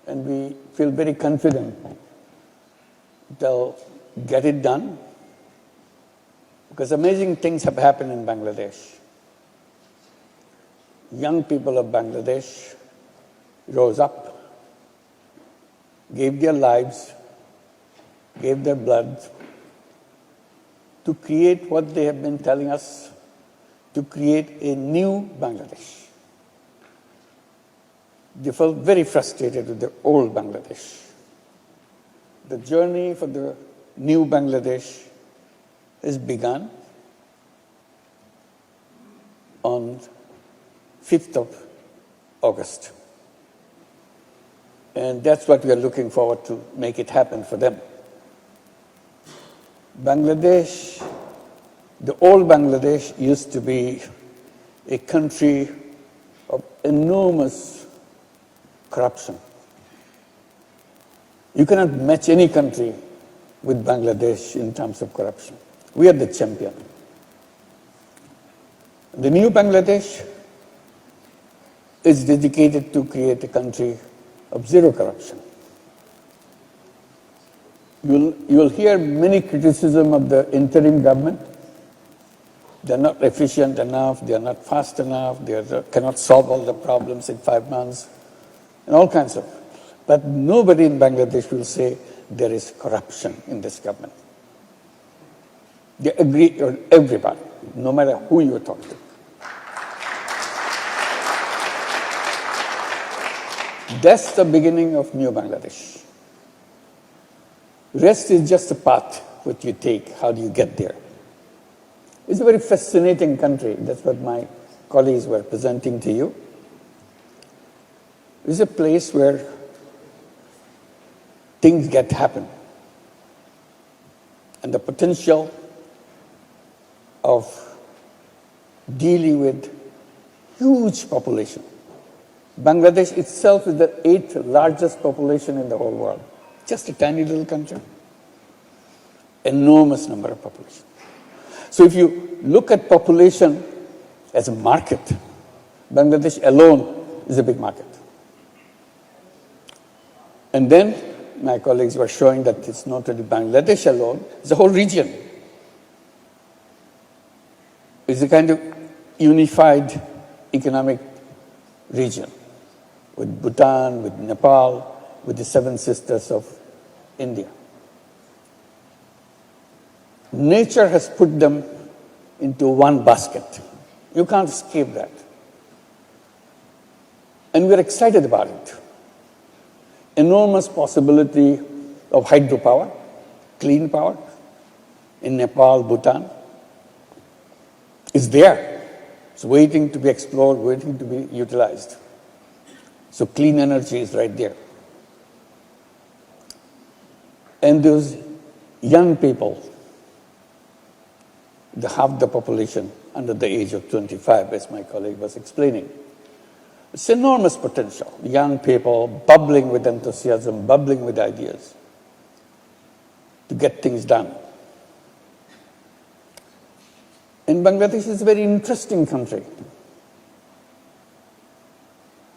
and we feel very confident they'll get it done, because amazing things have happened in Bangladesh. Young people of Bangladesh rose up, gave their lives, gave their blood to create what they have been telling us, to create a new Bangladesh. They felt very frustrated with the old Bangladesh. The journey for the new Bangladesh has begun on 5th of August. And that's what we are looking forward to, make it happen for them. Bangladesh, the old Bangladesh used to be a country of enormous corruption. You cannot match any country with Bangladesh in terms of corruption. We are the champion. The new Bangladesh is dedicated to create a country of zero corruption. You'll hear many criticism of the interim government. They're not efficient enough, they're not fast enough, they cannot solve all the problems in 5 months, and all kinds of. But nobody in Bangladesh will say there is corruption in this government. They agree on everybody, no matter who you talk to. That's the beginning of new Bangladesh. Rest is just a path what you take. How do you get there? It's a very fascinating country. That's what my colleagues were presenting to you. It's a place where things get happen. And the potential of dealing with huge population. Bangladesh itself is the 8th largest population in the whole world. Just a tiny little country. Enormous number of population. So if you look at population as a market, Bangladesh alone is a big market. And then my colleagues were showing that it's not only Bangladesh alone, it's a whole region. It's a kind of unified economic region with Bhutan, with Nepal, with the 7 sisters of India. Nature has put them into one basket. You can't escape that. And we're excited about it. Enormous possibility of hydropower, clean power in Nepal, Bhutan is there. It's waiting to be explored, waiting to be utilized. So clean energy is right there. And those young people, half the population under the age of 25, as my colleague was explaining. It's enormous potential. Young people bubbling with enthusiasm, bubbling with ideas to get things done. And Bangladesh is a very interesting country.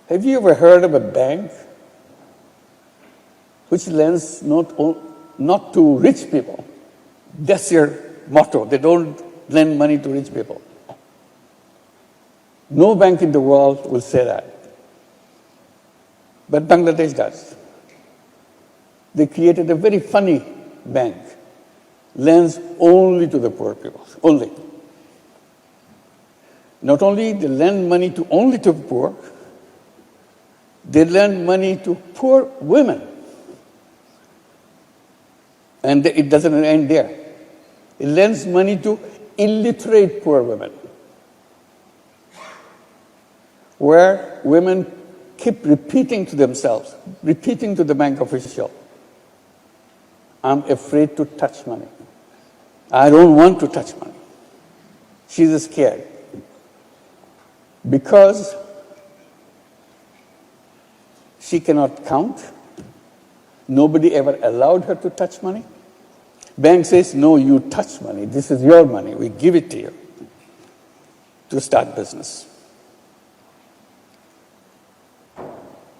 Have you ever heard of a bank which lends not to rich people? That's their motto. They don't lend money to rich people. No bank in the world will say that. But Bangladesh does. They created a very funny bank. Lends only to the poor people. Only. Not only they lend money only to the poor, they lend money to poor women. And it doesn't end there. It lends money to illiterate poor women, where women keep repeating to themselves, repeating to the bank official, I'm afraid to touch money. I don't want to touch money. She's scared. Because she cannot count. Nobody ever allowed her to touch money. Bank says, no, you touch money. This is your money. We give it to you to start business.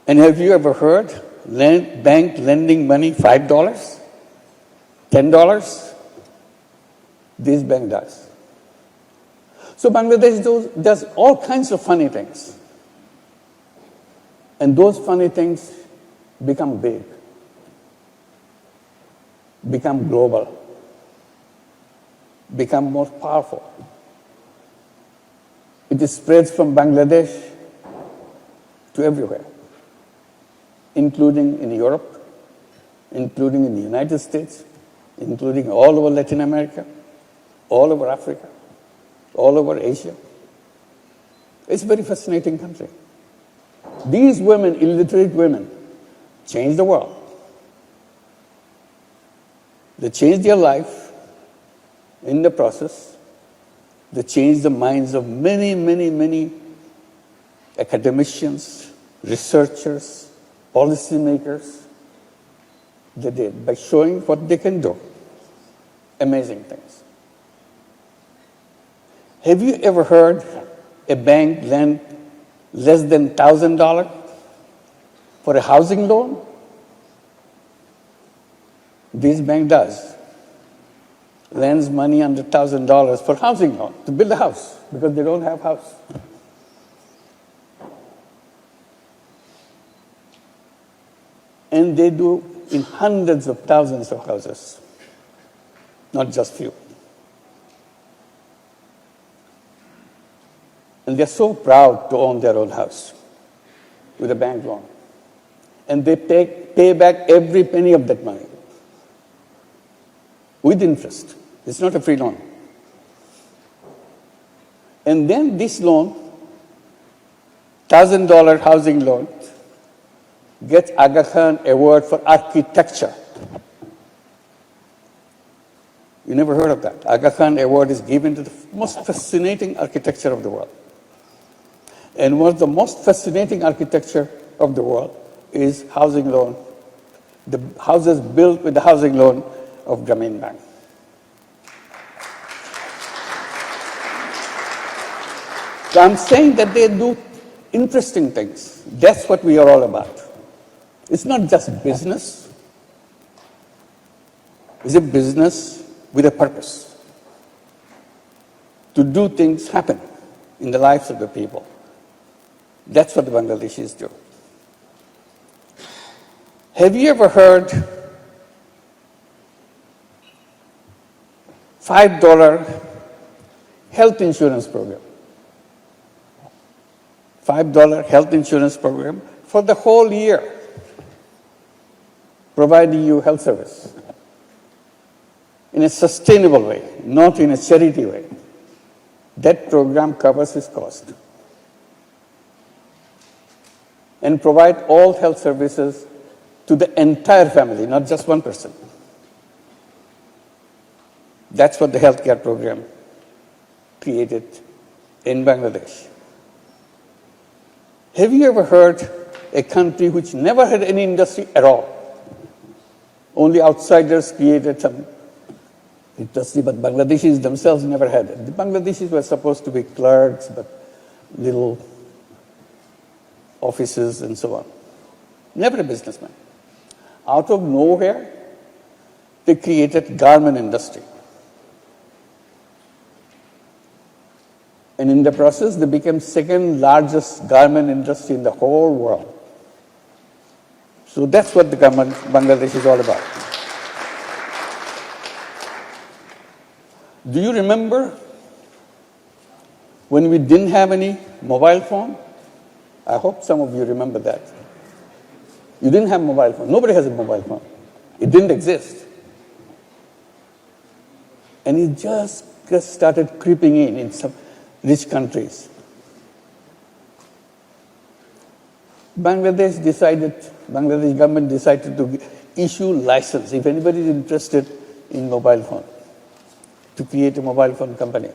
And have you ever heard bank lending money $5, $10? This bank does. So Bangladesh does all kinds of funny things. And those funny things become big, become global, become more powerful. It spreads from Bangladesh to everywhere, including in Europe, including in the United States, including all over Latin America, all over Africa, all over Asia. It's a very fascinating country. These women, illiterate women, changed the world. They changed their life in the process. They changed the minds of many, many, many academicians, researchers, policymakers. They did by showing what they can do. Amazing things. Have you ever heard a bank lend less than $1,000 for a housing loan? This bank does. Lends money under $1,000 for housing loan to build a house because they don't have a house. And they do in hundreds of thousands of houses, not just few. And they're so proud to own their own house with a bank loan. And they pay back every penny of that money with interest. It's not a free loan. And then this loan, $1,000 housing loan, gets Aga Khan Award for architecture. You never heard of that. Aga Khan Award is given to the most fascinating architecture of the world. And one of the most fascinating architecture of the world is housing loan. The houses built with the housing loan of Grameen Bank. So I'm saying that they do interesting things. That's what we are all about. It's not just business. It's a business with a purpose. To do things happen in the lives of the people. That's what the Bangladeshis do. Have you ever heard $5 health insurance program? $5 health insurance program for the whole year, providing you health service in a sustainable way, not in a charity way. That program covers its cost and provide all health services to the entire family, not just one person. That's what the healthcare program created in Bangladesh. Have you ever heard a country which never had any industry at all? Only outsiders created some industry, but Bangladeshis themselves never had it. The Bangladeshis were supposed to be clerks, but little offices and so on. Never a businessman. Out of nowhere, they created garment industry. And in the process, they became second largest garment industry in the whole world. So that's what the government Bangladesh is all about. Do you remember when we didn't have any mobile phone? I hope some of you remember that. You didn't have mobile phone. Nobody has a mobile phone. It didn't exist. And it just started creeping in some rich countries. Bangladesh government decided to issue license, if anybody is interested in mobile phone, to create a mobile phone company.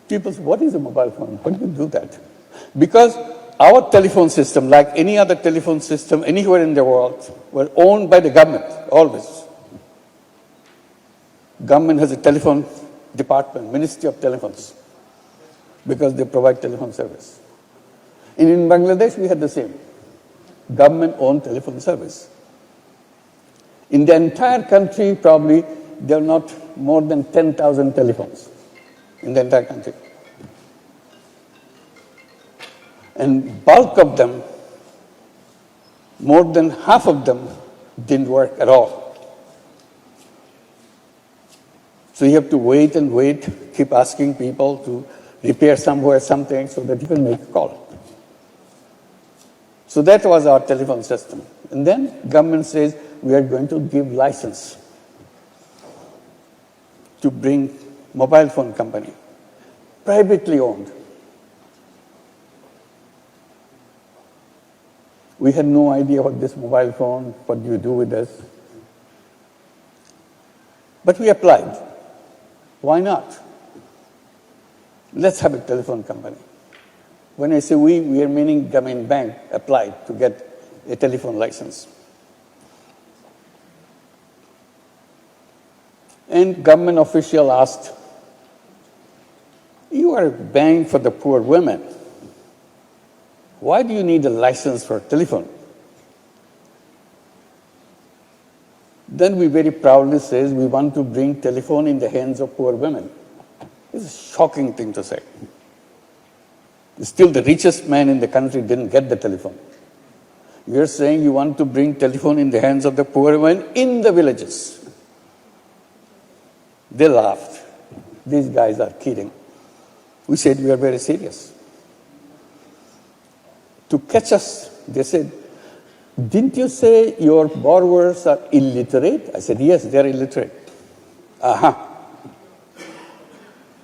People say, what is a mobile phone? How do you do that? Because our telephone system, like any other telephone system anywhere in the world, were owned by the government, always. Government has a telephone department, Ministry of Telephones, because they provide telephone service. And in Bangladesh, we had the same. Government-owned telephone service. In the entire country, probably, there are not more than 10,000 telephones in the entire country. And bulk of them, more than half of them, didn't work at all. So you have to wait and wait, keep asking people to repair somewhere something so that you can make a call. So that was our telephone system. And then government says we are going to give license to bring mobile phone company, privately owned. We had no idea what this mobile phone, what do you do with this? But we applied. Why not? Let's have a telephone company. When I say we are meaning Grameen Bank applied to get a telephone license. And government official asked, you are a bank for the poor women. Why do you need a license for a telephone? Then we very proudly says we want to bring telephone in the hands of poor women. It's a shocking thing to say. Still the richest man in the country didn't get the telephone. You're saying you want to bring telephone in the hands of the poor women in the villages. They laughed. These guys are kidding. We said we are very serious. To catch us, they said, didn't you say your borrowers are illiterate? I said, yes, they're illiterate. Aha.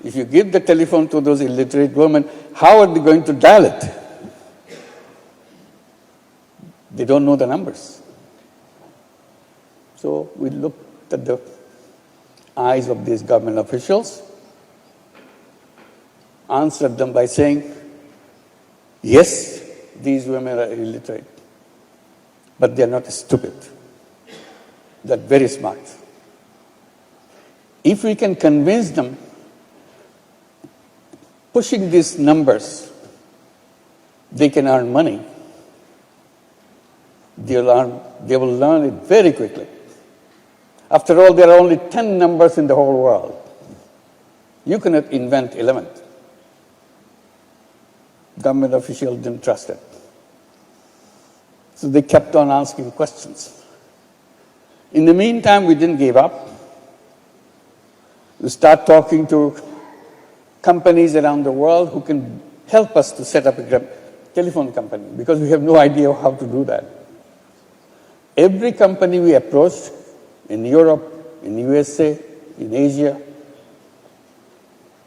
If you give the telephone to those illiterate women, how are they going to dial it? They don't know the numbers. So we looked at the eyes of these government officials, answered them by saying, yes, these women are illiterate, but they're not stupid. They're very smart. If we can convince them, pushing these numbers, they can earn money. They will learn it very quickly. After all, there are only 10 numbers in the whole world. You cannot invent 11. Government officials didn't trust it. So they kept on asking questions. In the meantime, we didn't give up. We start talking to companies around the world who can help us to set up a telephone company because we have no idea how to do that. Every company we approached in Europe, in USA, in Asia,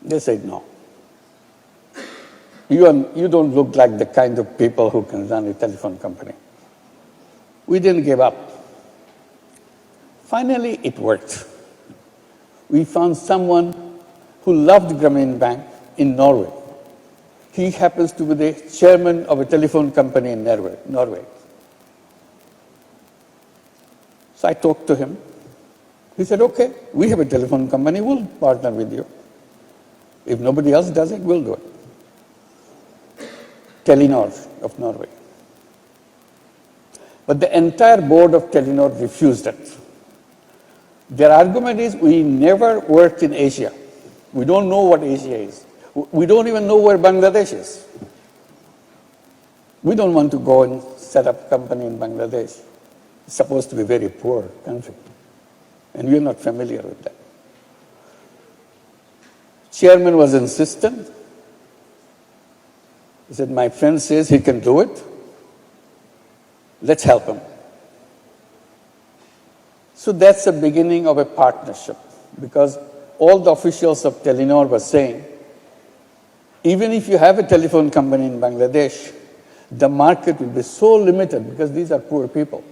they said no. You don't look like the kind of people who can run a telephone company. We didn't give up. Finally, it worked. We found someone who loved Grameen Bank in Norway. He happens to be the chairman of a telephone company in Norway. So I talked to him. He said, okay, we have a telephone company, we'll partner with you. If nobody else does it, we'll do it. Telenor of Norway. But the entire board of Telenor refused it. Their argument is, we never worked in Asia. We don't know what Asia is. We don't even know where Bangladesh is. We don't want to go and set up a company in Bangladesh. It's supposed to be a very poor country. And we're not familiar with that. Chairman was insistent. He said, my friend says he can do it. Let's help him. So that's the beginning of a partnership, because all the officials of Telenor were saying, even if you have a telephone company in Bangladesh, the market will be so limited because these are poor people.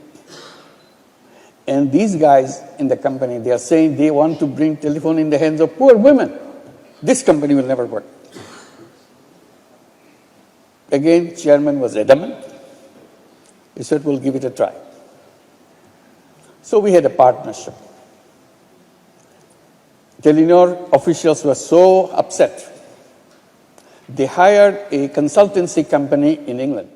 And these guys in the company, they are saying they want to bring telephone in the hands of poor women. This company will never work. Again, chairman was adamant. He said, we'll give it a try. So we had a partnership. Telenor officials were so upset They hired a consultancy company in England